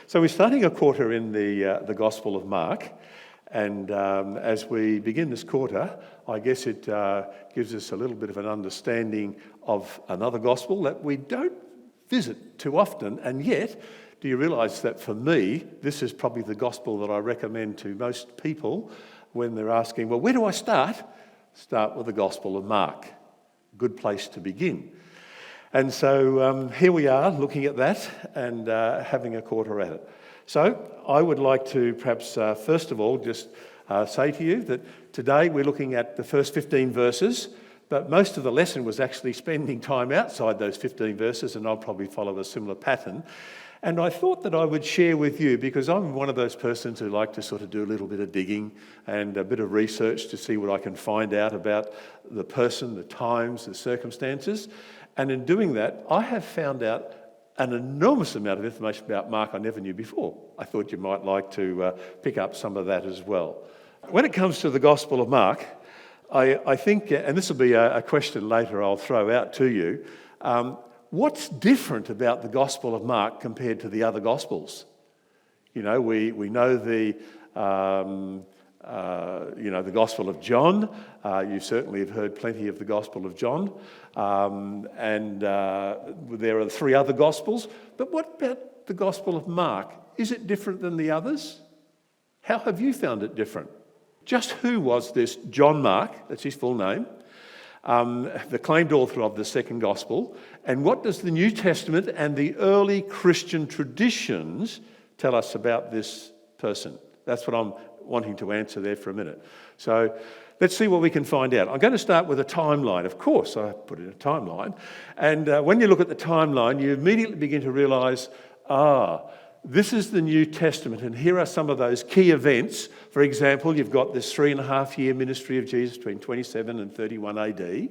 So we're starting a quarter in the Gospel of Mark, and as we begin this quarter, I guess it gives us a little bit of an understanding of another gospel that we don't visit too often, and yet, do you realise that for me, this is probably the gospel that I recommend to most people when they're asking, well, where do I start? Start with the Gospel of Mark. Good place to begin. And so here we are looking at that and having a quarter at it. So I would like to perhaps first of all just say to you that today we're looking at the first 15 verses, but most of the lesson was actually spending time outside those 15 verses, and I'll probably follow a similar pattern. And I thought that I would share with you, because I'm one of those persons who like to sort of do a little bit of digging and a bit of research to see what I can find out about the person, the times, the circumstances. And in doing that, I have found out an enormous amount of information about Mark I never knew before. I thought you might like to pick up some of that as well. When it comes to the Gospel of Mark, I think, and this will be a question later I'll throw out to you, what's different about the Gospel of Mark compared to the other Gospels? You know, we know the Gospel of John. You certainly have heard plenty of the Gospel of John. And there are 3 other Gospels. But what about the Gospel of Mark? Is it different than the others? How have you found it different? Just who was this John Mark? That's his full name. The claimed author of the second Gospel. And what does the New Testament and the early Christian traditions tell us about this person? That's what I'm wanting to answer there for a minute. So let's see what we can find out. I'm going to start with a timeline. Of course, I put in a timeline. And when you look at the timeline, you immediately begin to realise, this is the New Testament, and here are some of those key events. For example, you've got this 3.5-year ministry of Jesus between 27 and 31 AD.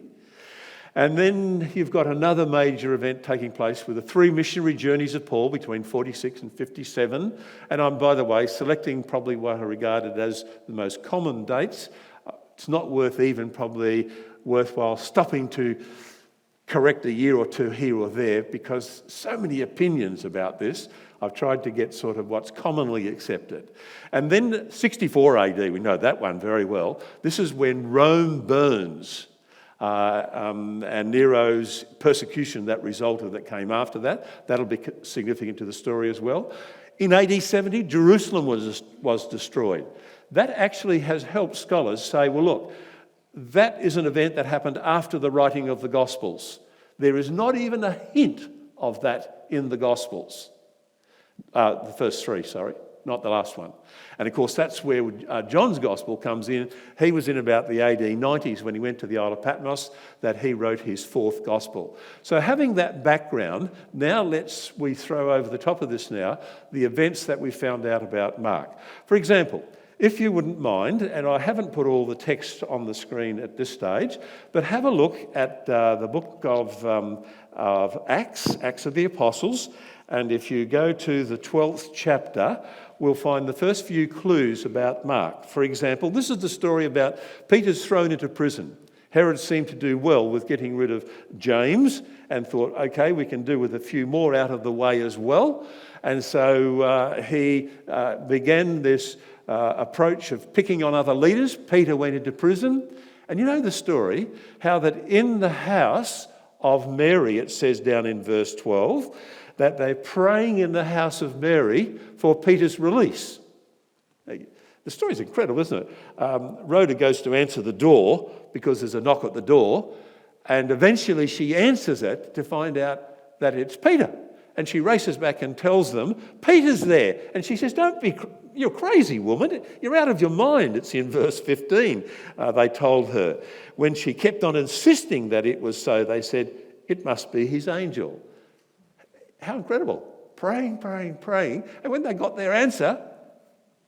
And then you've got another major event taking place with the 3 missionary journeys of Paul between 46 and 57. And I'm, by the way, selecting probably what are regarded as the most common dates. It's not probably worthwhile stopping to correct a year or two here or there, because so many opinions about this. I've tried to get sort of what's commonly accepted. And then 64 AD, we know that one very well. This is when Rome burns. And Nero's persecution that resulted, that came after that. That'll be significant to the story as well. In AD 70, Jerusalem was destroyed. That actually has helped scholars say, well, look, that is an event that happened after the writing of the Gospels. There is not even a hint of that in the Gospels. The first 3, not the last one. And of course, that's where John's Gospel comes in. He was in about the AD 90s when he went to the Isle of Patmos that he wrote his 4th Gospel. So having that background, now we throw over the top of this now the events that we found out about Mark. For example, if you wouldn't mind, and I haven't put all the text on the screen at this stage, but have a look at the book of Acts of the Apostles. And if you go to the 12th chapter, we'll find the first few clues about Mark. For example, this is the story about Peter's thrown into prison. Herod seemed to do well with getting rid of James and thought, okay, we can do with a few more out of the way as well. And so he began this approach of picking on other leaders. Peter went into prison. And you know the story, how that in the house of Mary, it says down in verse 12, that they're praying in the house of Mary for Peter's release. The story's incredible, isn't it? Rhoda goes to answer the door because there's a knock at the door, and eventually she answers it to find out that it's Peter. And she races back and tells them, Peter's there. And she says, you're crazy, woman. You're out of your mind. It's in verse 15, they told her. When she kept on insisting that it was so, they said, it must be his angel. How incredible. Praying. And when they got their answer,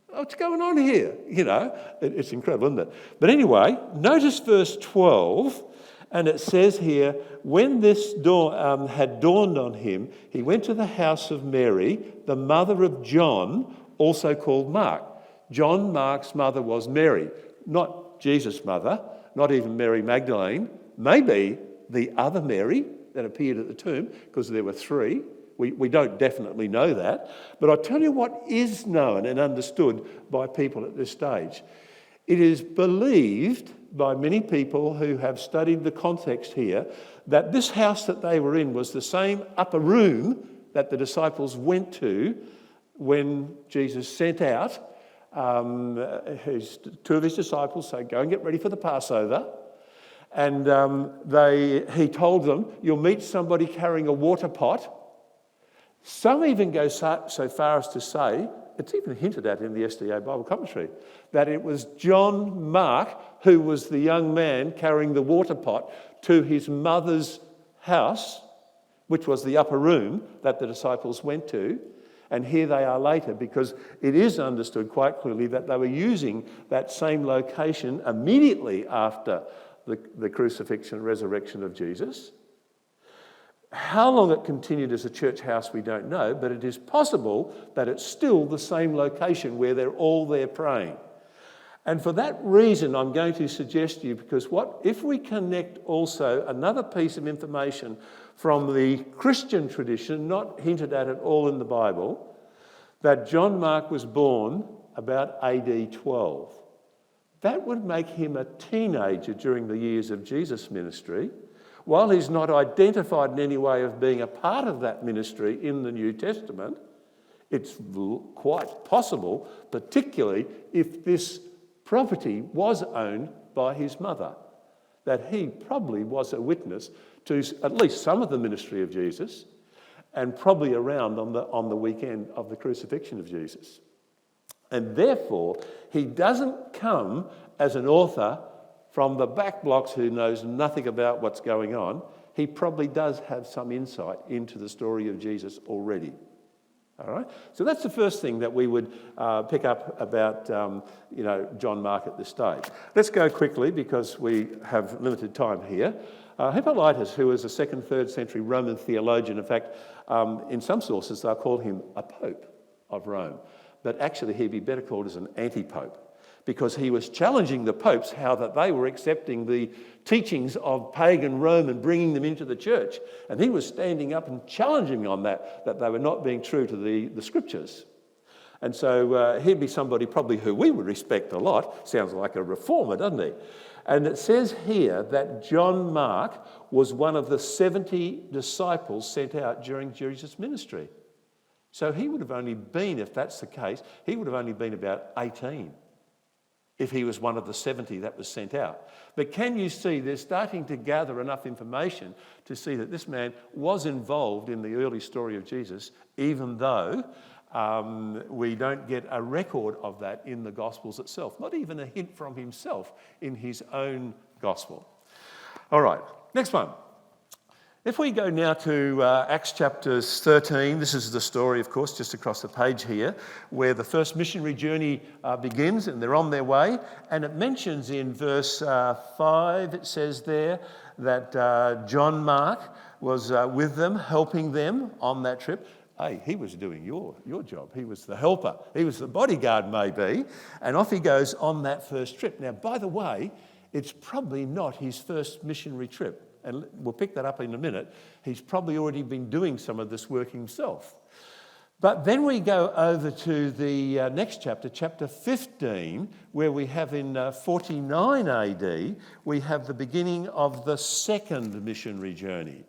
what's going on here? You know, it's incredible, isn't it? But anyway, notice verse 12, and it says here, when this had dawned on him, he went to the house of Mary, the mother of John, also called Mark. John Mark's mother was Mary, not Jesus' mother, not even Mary Magdalene, maybe the other Mary that appeared at the tomb, because there were 3. We don't definitely know that. But I'll tell you what is known and understood by people at this stage. It is believed by many people who have studied the context here that this house that they were in was the same upper room that the disciples went to when Jesus sent out two of his disciples, say, go and get ready for the Passover. And he told them, you'll meet somebody carrying a water pot. Some even go so far as to say, it's even hinted at in the SDA Bible commentary, that it was John Mark who was the young man carrying the water pot to his mother's house, which was the upper room that the disciples went to. And here they are later, because it is understood quite clearly that they were using that same location immediately after the crucifixion and resurrection of Jesus. How long it continued as a church house, we don't know, but it is possible that it's still the same location where they're all there praying. And for that reason, I'm going to suggest to you, because if we connect also another piece of information from the Christian tradition, not hinted at all in the Bible, that John Mark was born about AD 12. That would make him a teenager during the years of Jesus' ministry. While he's not identified in any way of being a part of that ministry in the New Testament, it's quite possible, particularly if this property was owned by his mother, that he probably was a witness to at least some of the ministry of Jesus, and probably around on the weekend of the crucifixion of Jesus. And therefore, he doesn't come as an author from the back blocks who knows nothing about what's going on. He probably does have some insight into the story of Jesus already. All right? So that's the first thing that we would pick up about John Mark at this stage. Let's go quickly because we have limited time here. Hippolytus, who was a 2nd, 3rd century Roman theologian, in fact, in some sources they'll call him a pope of Rome. But actually he'd be better called as an anti-pope, because he was challenging the popes how that they were accepting the teachings of pagan Rome and bringing them into the church. And he was standing up and challenging on that they were not being true to the scriptures. And so he'd be somebody probably who we would respect a lot. Sounds like a reformer, doesn't he? And it says here that John Mark was one of the 70 disciples sent out during Jesus' ministry. So he would have only been, if that's the case, he would have only been about 18 if he was one of the 70 that was sent out. But can you see they're starting to gather enough information to see that this man was involved in the early story of Jesus, even though we don't get a record of that in the Gospels itself, not even a hint from himself in his own Gospel. All right, next one. If we go now to Acts chapter 13, this is the story, of course, just across the page here, where the first missionary journey begins and they're on their way. And it mentions in verse 5, it says there that John Mark was with them, helping them on that trip. Hey, he was doing your job. He was the helper. He was the bodyguard, maybe. And off he goes on that first trip. Now, by the way, it's probably not his first missionary trip. And we'll pick that up in a minute. He's probably already been doing some of this work himself. But then we go over to the next chapter, chapter 15, where we have in 49 AD, we have the beginning of the second missionary journey.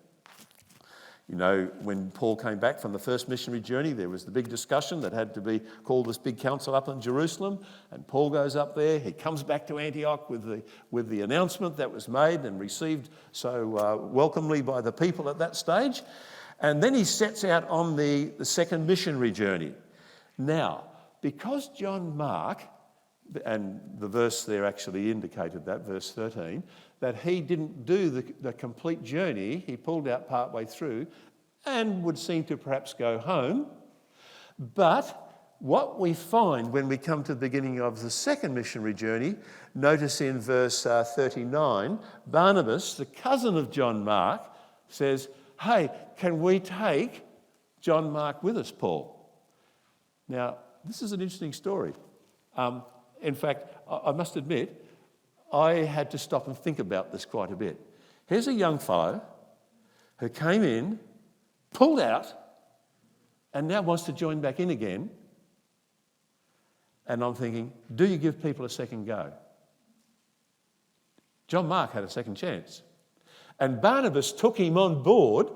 You know, when Paul came back from the first missionary journey, there was the big discussion that had to be called this big council up in Jerusalem. And Paul goes up there. He comes back to Antioch with the announcement that was made and received so welcomely by the people at that stage. And then he sets out on the second missionary journey. Now, because John Mark, and the verse there actually indicated that, verse 13, that he didn't do the complete journey. He pulled out partway through and would seem to perhaps go home. But what we find when we come to the beginning of the second missionary journey, notice in verse 39, Barnabas, the cousin of John Mark, says, hey, can we take John Mark with us, Paul? Now, this is an interesting story. In fact, I must admit, I had to stop and think about this quite a bit. Here's a young fellow who came in, pulled out, and now wants to join back in again. And I'm thinking, do you give people a second go? John Mark had a second chance. And Barnabas took him on board,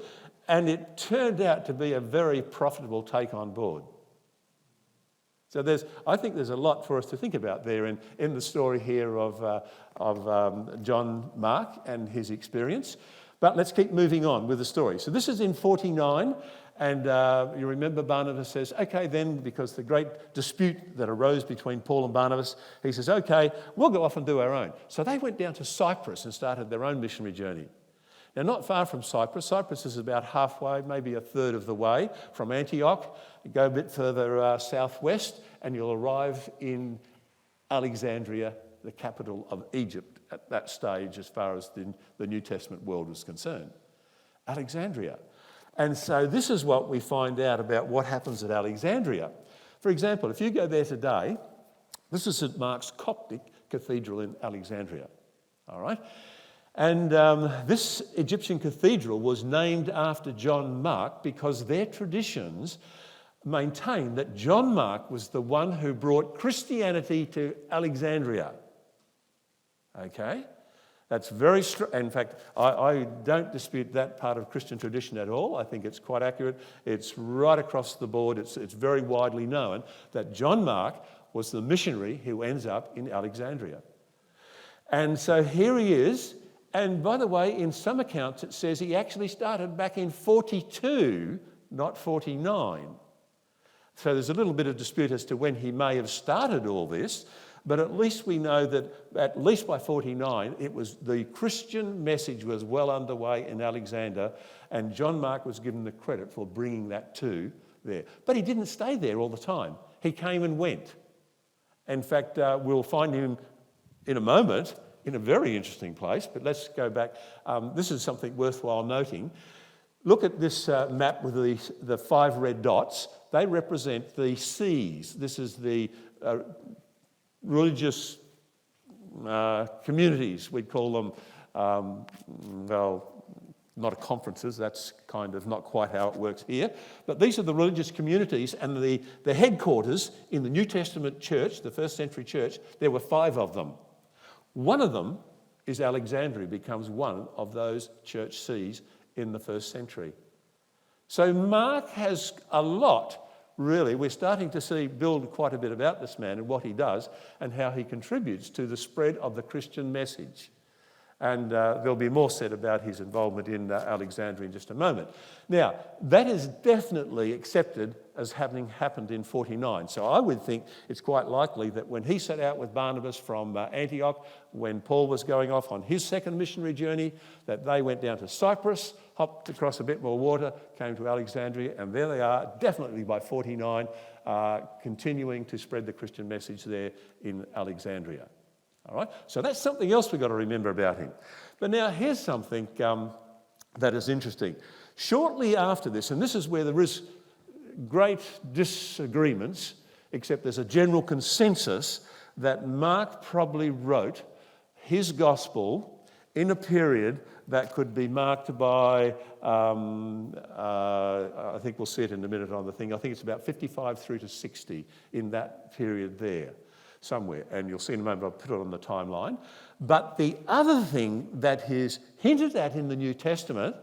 and it turned out to be a very profitable take on board. So I think there's a lot for us to think about there in the story here of John Mark and his experience. But let's keep moving on with the story. So this is in 49, and you remember Barnabas says, okay then, because the great dispute that arose between Paul and Barnabas, he says, okay, we'll go off and do our own. So they went down to Cyprus and started their own missionary journey. Now, not far from Cyprus. Cyprus is about halfway, maybe a third of the way from Antioch. You go a bit further southwest and you'll arrive in Alexandria, the capital of Egypt at that stage as far as the New Testament world was concerned. Alexandria. And so this is what we find out about what happens at Alexandria. For example, if you go there today, this is St. Mark's Coptic Cathedral in Alexandria. All right? And this Egyptian cathedral was named after John Mark because their traditions maintain that John Mark was the one who brought Christianity to Alexandria. Okay? That's very strong. In fact, I don't dispute that part of Christian tradition at all. I think it's quite accurate. It's right across the board. It's very widely known that John Mark was the missionary who ends up in Alexandria. And so here he is. And by the way, in some accounts it says he actually started back in 42, not 49. So there's a little bit of dispute as to when he may have started all this, but at least we know that at least by 49, the Christian message was well underway in Alexander, and John Mark was given the credit for bringing that to there. But he didn't stay there all the time. He came and went. In fact, we'll find him in a moment in a very interesting place, but let's go back. This is something worthwhile noting. Look at this map with the 5 red dots. They represent the sees. This is the religious communities, we'd call them, not conferences, that's kind of not quite how it works here, but these are the religious communities, and the headquarters in the New Testament church, the first century church, there were 5 of them. One of them is Alexandria, becomes one of those church sees in the first century. So Mark has a lot, really. We're starting to build quite a bit about this man and what he does and how he contributes to the spread of the Christian message. And there'll be more said about his involvement in Alexandria in just a moment. Now, that is definitely accepted as having happened in 49. So I would think it's quite likely that when he set out with Barnabas from Antioch, when Paul was going off on his second missionary journey, that they went down to Cyprus, hopped across a bit more water, came to Alexandria, and there they are, definitely by 49, continuing to spread the Christian message there in Alexandria. All right, so that's something else we've got to remember about him. But now here's something that is interesting. Shortly after this, and this is where there is great disagreements, except there's a general consensus that Mark probably wrote his gospel in a period that could be marked by, I think we'll see it in a minute on the thing, I think it's about 55 through to 60 in that period there. Somewhere, and you'll see in a moment, I'll put it on the timeline. But the other thing that is hinted at in the New Testament,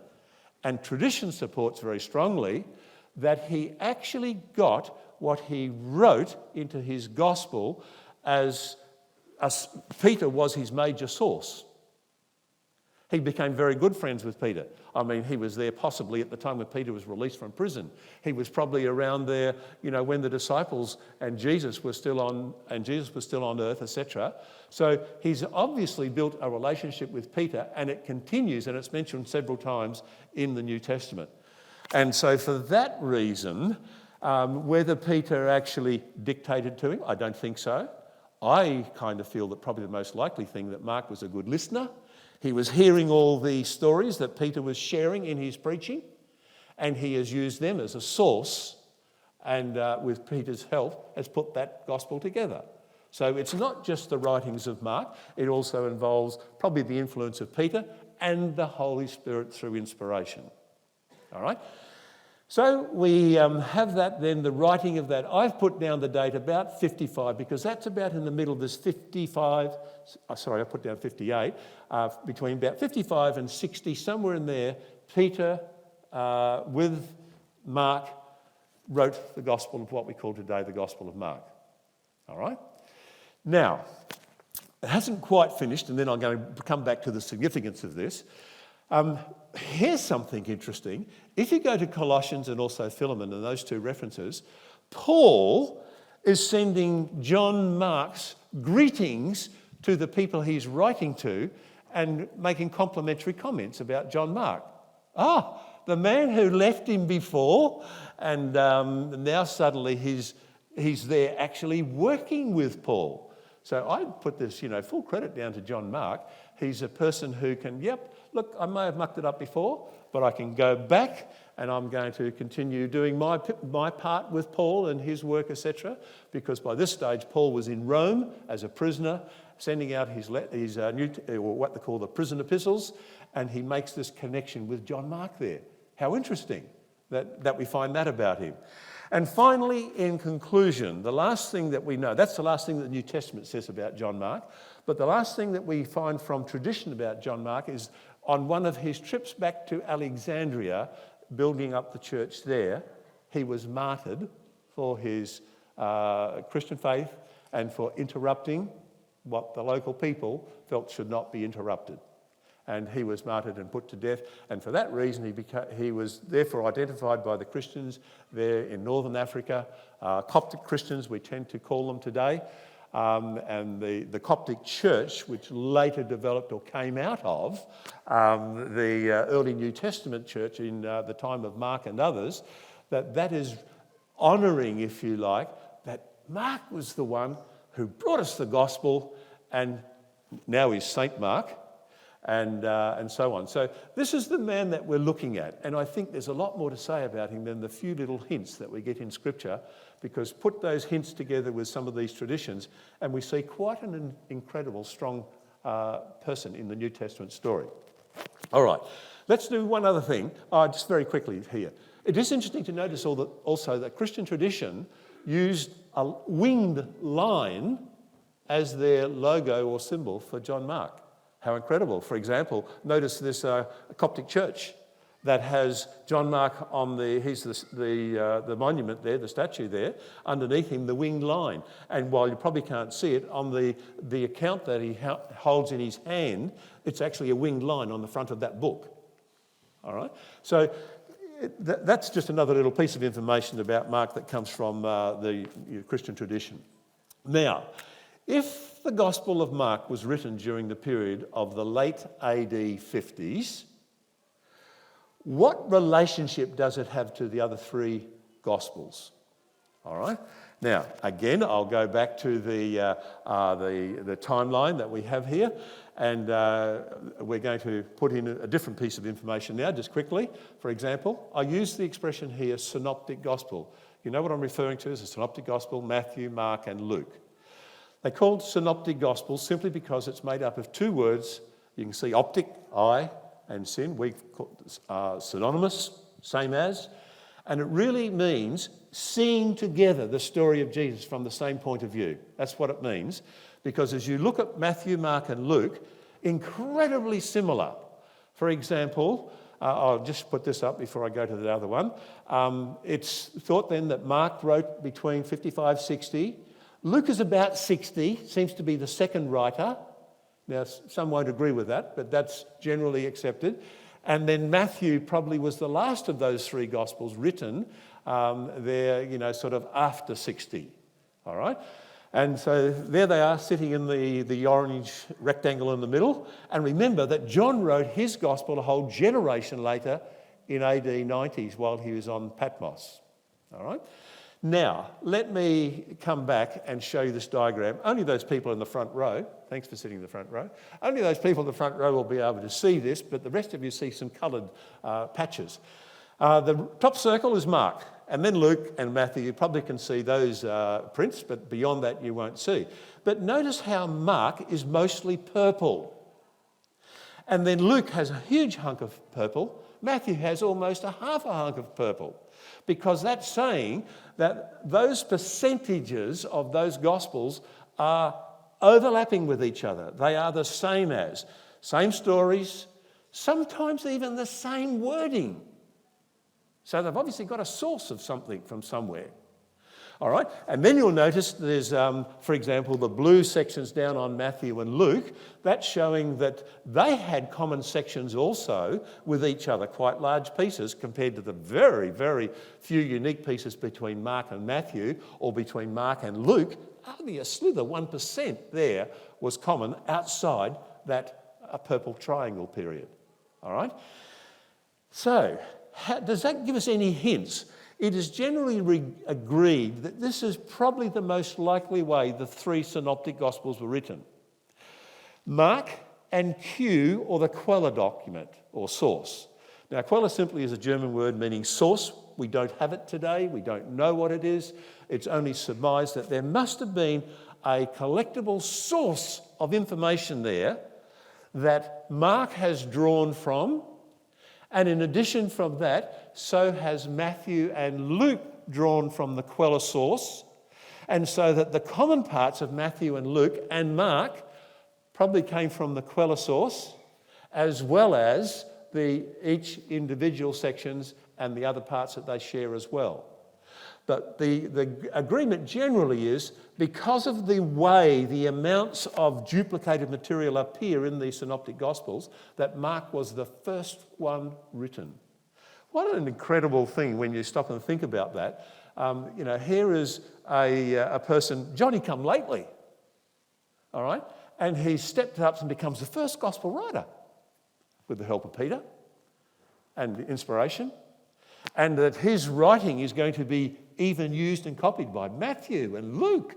and tradition supports very strongly, that he actually got what he wrote into his gospel as Peter was his major source. He became very good friends with Peter. I mean, he was there possibly at the time when Peter was released from prison. He was probably around there, when the disciples and Jesus were still on earth, etc. So he's obviously built a relationship with Peter, and it continues, and it's mentioned several times in the New Testament. And so for that reason, whether Peter actually dictated to him, I don't think so. I kind of feel that probably the most likely thing that Mark was a good listener. He was hearing all the stories that Peter was sharing in his preaching, and he has used them as a source, and with Peter's help has put that gospel together. So it's not just the writings of Mark, it also involves probably the influence of Peter and the Holy Spirit through inspiration. All right? So we have that then, the writing of that. I've put down the date about 55 because that's about in the middle of this 55, sorry, I put down 58, between about 55 and 60, somewhere in there, Peter with Mark wrote the gospel of what we call today the Gospel of Mark. All right? Now, it hasn't quite finished, and then I'm going to come back to the significance of this. Here's something interesting. If you go to Colossians and also Philemon and those two references, Paul is sending John Mark's greetings to the people he's writing to and making complimentary comments about John Mark. The man who left him before, and now suddenly he's there actually working with Paul. So I put this, full credit down to John Mark. He's a person who can, look, I may have mucked it up before, but I can go back and I'm going to continue doing my part with Paul and his work, etc. Because by this stage, Paul was in Rome as a prisoner, sending out his what they call the prison epistles, and he makes this connection with John Mark there. How interesting that we find that about him. And finally, in conclusion, the last thing that we know, that's the last thing that the New Testament says about John Mark, but the last thing that we find from tradition about John Mark is on one of his trips back to Alexandria, building up the church there, he was martyred for his Christian faith and for interrupting what the local people felt should not be interrupted. And he was martyred and put to death. And for that reason, he was therefore identified by the Christians there in northern Africa, Coptic Christians, we tend to call them today. And the Coptic Church, which later developed or came out of the early New Testament church in the time of Mark and others, that is honouring, if you like, that Mark was the one who brought us the gospel, and now he's Saint Mark. And so on. So this is the man that we're looking at. And I think there's a lot more to say about him than the few little hints that we get in Scripture, because put those hints together with some of these traditions and we see quite an incredible, strong person in the New Testament story. All right, let's do one other thing, just very quickly here. It is interesting to notice also that Christian tradition used a winged lion as their logo or symbol for John Mark. How incredible. For example, notice this Coptic church that has John Mark on the monument there, the statue there, underneath him, the winged lion. And while you probably can't see it, on the account that he holds in his hand, it's actually a winged lion on the front of that book. All right? So that's just another little piece of information about Mark that comes from the Christian tradition. Now, if the Gospel of Mark was written during the period of the late AD 50s, what relationship does it have to the other three Gospels? All right. Now, again, I'll go back to the timeline that we have here, and we're going to put in a different piece of information now, just quickly. For example, I use the expression here, synoptic gospel. You know what I'm referring to as a synoptic gospel? Matthew, Mark, and Luke. They're called synoptic gospels simply because it's made up of two words. You can see optic, eye, and sin. We call synonymous, same as. And it really means seeing together the story of Jesus from the same point of view. That's what it means. Because as you look at Matthew, Mark, and Luke, incredibly similar. For example, I'll just put this up before I go to the other one. It's thought then that Mark wrote between 55, 60. Luke is about 60, seems to be the second writer. Now, some won't agree with that, but that's generally accepted. And then Matthew probably was the last of those three Gospels written there, sort of after 60, all right? And so there they are sitting in the orange rectangle in the middle. And remember that John wrote his Gospel a whole generation later in AD 90s while he was on Patmos, all right? Now, let me come back and show you this diagram. Only those people in the front row, thanks for sitting in the front row, only those people in the front row will be able to see this, but the rest of you see some coloured patches. The top circle is Mark, and then Luke and Matthew. You probably can see those prints, but beyond that you won't see. But notice how Mark is mostly purple. And then Luke has a huge hunk of purple. Matthew has almost a half a hunk of purple. because that's saying that those percentages of those Gospels are overlapping with each other. They are the same as. Same stories, sometimes even the same wording. So they've obviously got a source of something from somewhere. All right, and then you'll notice there's, for example, the blue sections down on Matthew and Luke. That's showing that they had common sections also with each other, quite large pieces compared to the very, very few unique pieces between Mark and Matthew, or between Mark and Luke. Only a slither, 1% there, was common outside that purple triangle period. All right? So, does that give us any hints? It is generally agreed that this is probably the most likely way the three synoptic Gospels were written. Mark and Q, or the Quelle document, or source. Now, Quelle simply is a German word meaning source. We don't have it today. We don't know what it is. It's only surmised that there must have been a collectible source of information there that Mark has drawn from, and in addition from that, so has Matthew and Luke drawn from the Quelle source, and so that the common parts of Matthew and Luke and Mark probably came from the Quelle source, as well as each individual sections and the other parts that they share as well. But the agreement generally is, because of the way the amounts of duplicated material appear in the Synoptic Gospels, that Mark was the first one written. What an incredible thing when you stop and think about that. Here is a person, Johnny come lately, all right? And he stepped up and becomes the first Gospel writer with the help of Peter and inspiration. And that his writing is going to be even used and copied by Matthew and Luke.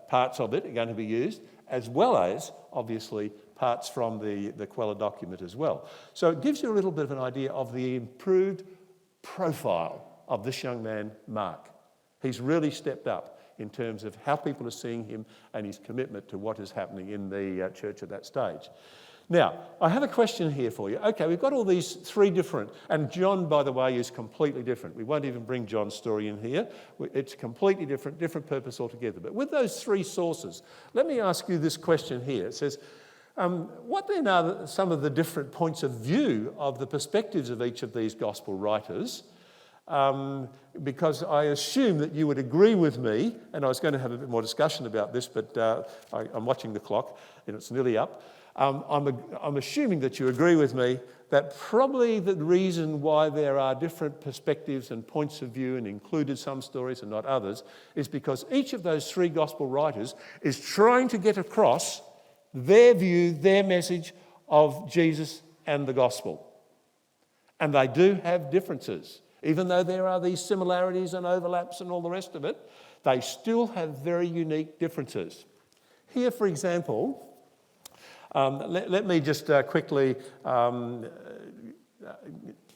Parts of it are going to be used, as well as, obviously, parts from the Quelle document as well. So it gives you a little bit of an idea of the improved profile of this young man, Mark. He's really stepped up in terms of how people are seeing him and his commitment to what is happening in the church at that stage. Now, I have a question here for you. Okay, we've got all these three different, and John, by the way, is completely different. We won't even bring John's story in here. It's completely different purpose altogether. But with those three sources, let me ask you this question here. It says, what then are some of the different points of view of the perspectives of each of these gospel writers? Because I assume that you would agree with me, and I was going to have a bit more discussion about this, but I'm watching the clock and it's nearly up. I'm assuming that you agree with me that probably the reason why there are different perspectives and points of view and included some stories and not others is because each of those three gospel writers is trying to get across their view, their message of Jesus and the gospel. And they do have differences. Even though there are these similarities and overlaps and all the rest of it, they still have very unique differences. Here, for example, let me just quickly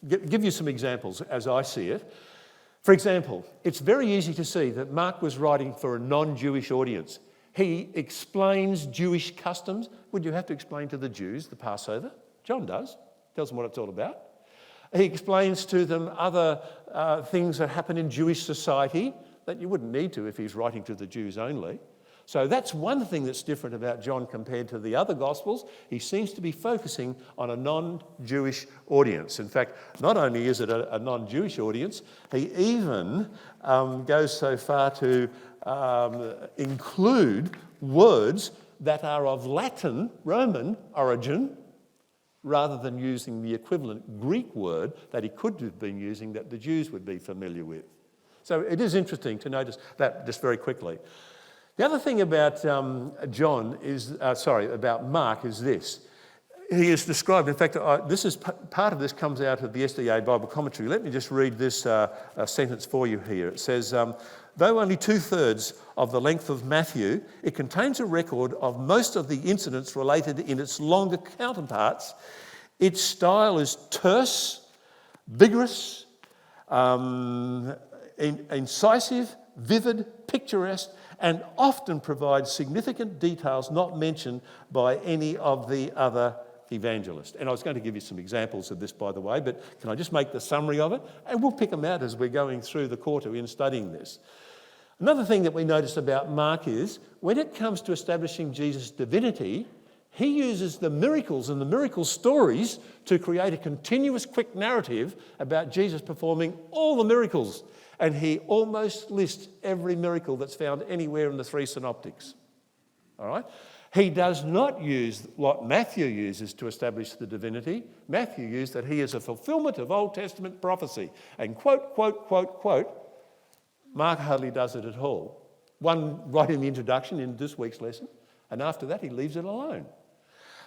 give you some examples as I see it. For example, it's very easy to see that Mark was writing for a non-Jewish audience. He explains Jewish customs. Would you have to explain to the Jews the Passover? John does. Tells them what it's all about. He explains to them other things that happen in Jewish society that you wouldn't need to if he's writing to the Jews only. So that's one thing that's different about John compared to the other Gospels. He seems to be focusing on a non-Jewish audience. In fact, not only is it a non-Jewish audience, he even goes so far to include words that are of Latin, Roman origin, rather than using the equivalent Greek word that he could have been using that the Jews would be familiar with. So it is interesting to notice that just very quickly. The other thing about about Mark is this. He is described, in fact, part of this comes out of the SDA Bible commentary. Let me just read this sentence for you here. It says, though only 2/3 of the length of Matthew, it contains a record of most of the incidents related in its longer counterparts. Its style is terse, vigorous, incisive, vivid, picturesque, and often provides significant details not mentioned by any of the other evangelist. And I was going to give you some examples of this, by the way, but can I just make the summary of it? And we'll pick them out as we're going through the quarter in studying this. Another thing that we notice about Mark is when it comes to establishing Jesus' divinity, he uses the miracles and the miracle stories to create a continuous quick narrative about Jesus performing all the miracles. And he almost lists every miracle that's found anywhere in the three synoptics. All right? He does not use what Matthew uses to establish the divinity. Matthew used that he is a fulfillment of Old Testament prophecy. And quote, quote, quote, quote, Mark hardly does it at all. One right in the introduction in this week's lesson, and after that he leaves it alone.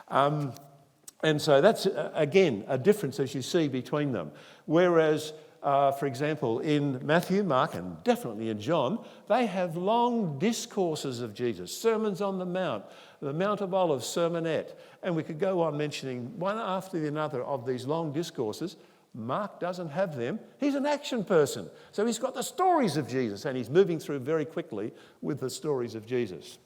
And so that's, again, a difference as you see between them. Whereas, for example, in Matthew, Mark, and definitely in John, they have long discourses of Jesus, sermons on the Mount of Olives, sermonette. And we could go on mentioning one after another of these long discourses. Mark doesn't have them. He's an action person. So he's got the stories of Jesus, and he's moving through very quickly with the stories of Jesus.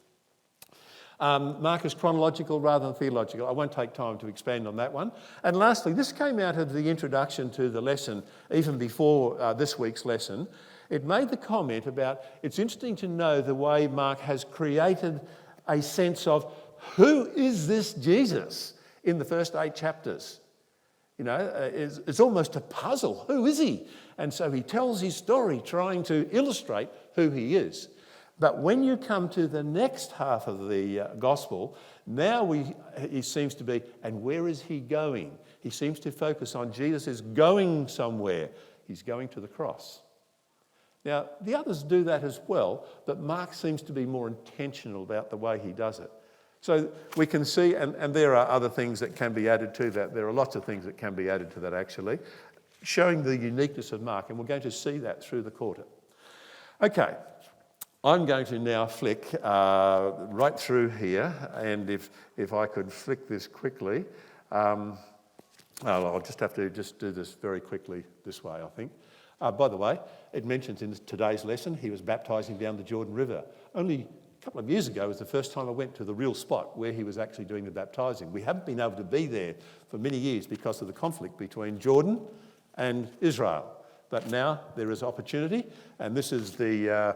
Mark is chronological rather than theological. I won't take time to expand on that one. And lastly, this came out of the introduction to the lesson, even before this week's lesson. It made the comment about it's interesting to know the way Mark has created a sense of who is this Jesus in the first 8 chapters. You know, it's almost a puzzle. Who is he? And so he tells his story trying to illustrate who he is. But when you come to the next half of the gospel, now he seems to be, and where is he going? He seems to focus on Jesus is going somewhere. He's going to the cross. Now, the others do that as well, but Mark seems to be more intentional about the way he does it. So we can see, and there are other things that can be added to that. There are lots of things that can be added to that, actually, showing the uniqueness of Mark, and we're going to see that through the quarter. Okay. I'm going to now flick right through here, and if I could flick this quickly, I'll just have to do this very quickly this way, I think. By the way, it mentions in today's lesson he was baptising down the Jordan River. Only a couple of years ago was the first time I went to the real spot where he was actually doing the baptising. We haven't been able to be there for many years because of the conflict between Jordan and Israel. But now there is opportunity, and this is the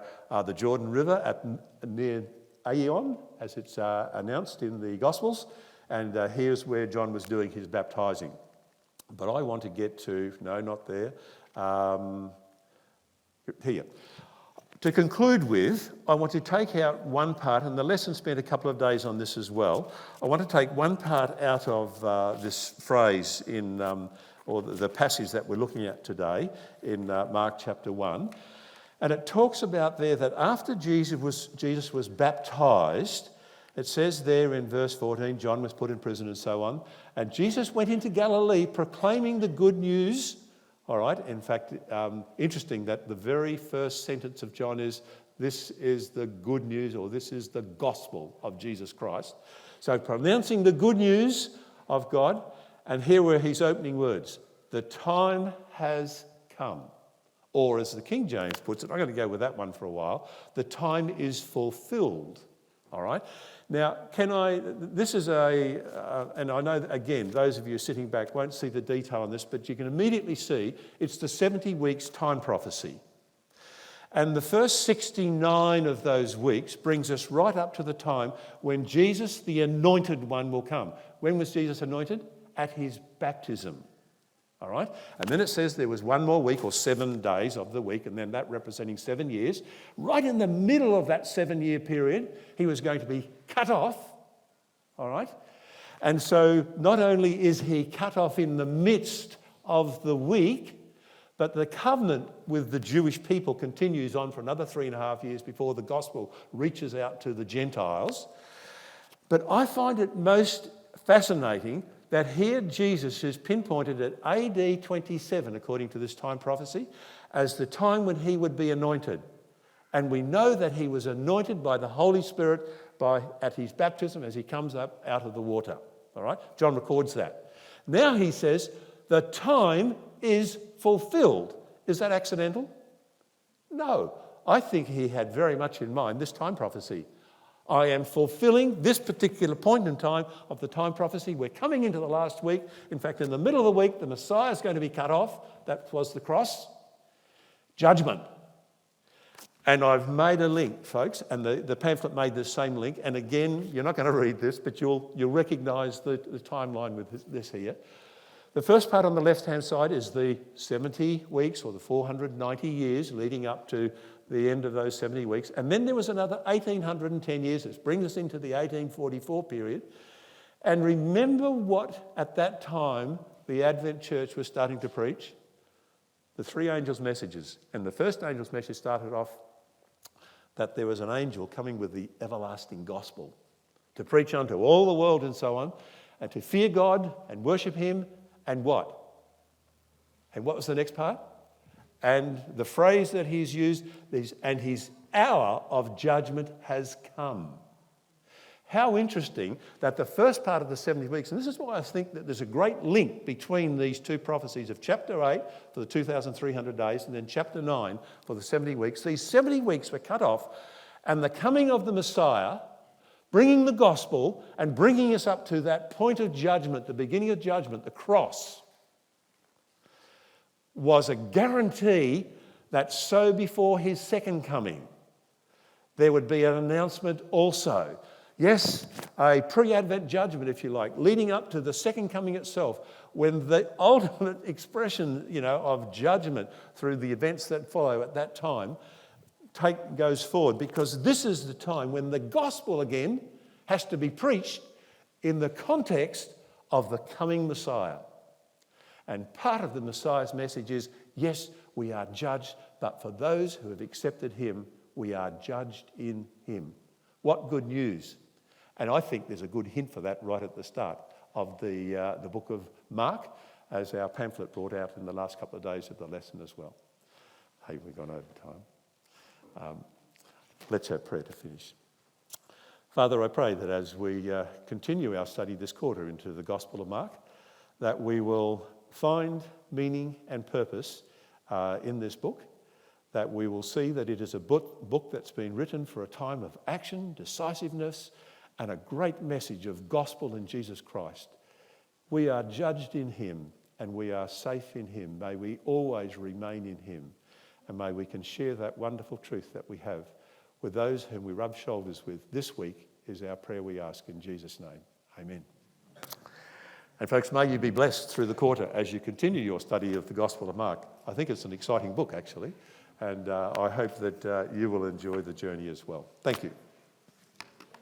Jordan River near Aion, as it's announced in the Gospels, and here's where John was doing his baptising. But I want to get to, no, not there, here. To conclude with, I want to take out one part, and the lesson spent a couple of days on this as well. I want to take one part out of this phrase in or the passage that we're looking at today in Mark chapter 1. And it talks about there that after Jesus was baptised, it says there in verse 14, John was put in prison and so on, and Jesus went into Galilee proclaiming the good news. All right, in fact, interesting that the very first sentence of John is, this is the good news, or this is the gospel of Jesus Christ. So pronouncing the good news of God. And here were his opening words, the time has come. Or as the King James puts it, I'm going to go with that one for a while, the time is fulfilled. All right? Now, this is and I know that, again, those of you sitting back won't see the detail on this, but you can immediately see it's the 70 weeks time prophecy. And the first 69 of those weeks brings us right up to the time when Jesus, the anointed one, will come. When was Jesus anointed? At his baptism. All right? And then it says there was one more week or 7 days of the week, and then that representing 7 years. Right in the middle of that 7-year period, he was going to be cut off. All right? And so not only is he cut off in the midst of the week, but the covenant with the Jewish people continues on for another 3.5 years before the gospel reaches out to the Gentiles. But I find it most fascinating that here Jesus is pinpointed at AD 27, according to this time prophecy, as the time when he would be anointed. And we know that he was anointed by the Holy Spirit at his baptism as he comes up out of the water. All right? John records that. Now he says, the time is fulfilled. Is that accidental? No. I think he had very much in mind this time prophecy. I am fulfilling this particular point in time of the time prophecy. We're coming into the last week. In fact, in the middle of the week, the Messiah is going to be cut off. That was the cross. Judgment. And I've made a link, folks, and the pamphlet made the same link. And again, you're not going to read this, but you'll recognise the timeline with this here. The first part on the left-hand side is the 70 weeks or the 490 years leading up to the end of those 70 weeks. And then there was another 1,810 years. This brings us into the 1844 period. And remember what, at that time, the Advent Church was starting to preach? The three angels' messages. And the first angel's message started off that there was an angel coming with the everlasting gospel to preach unto all the world and so on, and to fear God and worship him, and what? And what was the next part? And the phrase that he's used is, and his hour of judgment has come. How interesting that the first part of the 70 weeks, and this is why I think that there's a great link between these two prophecies of chapter 8 for the 2,300 days and then chapter 9 for the 70 weeks. These 70 weeks were cut off, and the coming of the Messiah, bringing the gospel and bringing us up to that point of judgment, the beginning of judgment, the cross, was a guarantee that so before his second coming, there would be an announcement also. Yes, a pre-Advent judgment, if you like, leading up to the second coming itself, when the ultimate expression, of judgment through the events that follow at that time goes forward, because this is the time when the gospel again has to be preached in the context of the coming Messiah. And part of the Messiah's message is, yes, we are judged, but for those who have accepted him, we are judged in him. What good news! And I think there's a good hint for that right at the start of the book of Mark, as our pamphlet brought out in the last couple of days of the lesson as well. Hey, we've gone over time. Let's have prayer to finish. Father, I pray that as we continue our study this quarter into the Gospel of Mark, that we will find meaning and purpose in this book, that we will see that it is a book that's been written for a time of action, decisiveness, and a great message of gospel in Jesus Christ. We are judged in him and we are safe in him. May we always remain in him, and may we can share that wonderful truth that we have with those whom we rub shoulders with this week is our prayer we ask in Jesus' name. Amen. And folks, may you be blessed through the quarter as you continue your study of the Gospel of Mark. I think it's an exciting book actually, and I hope that you will enjoy the journey as well. Thank you.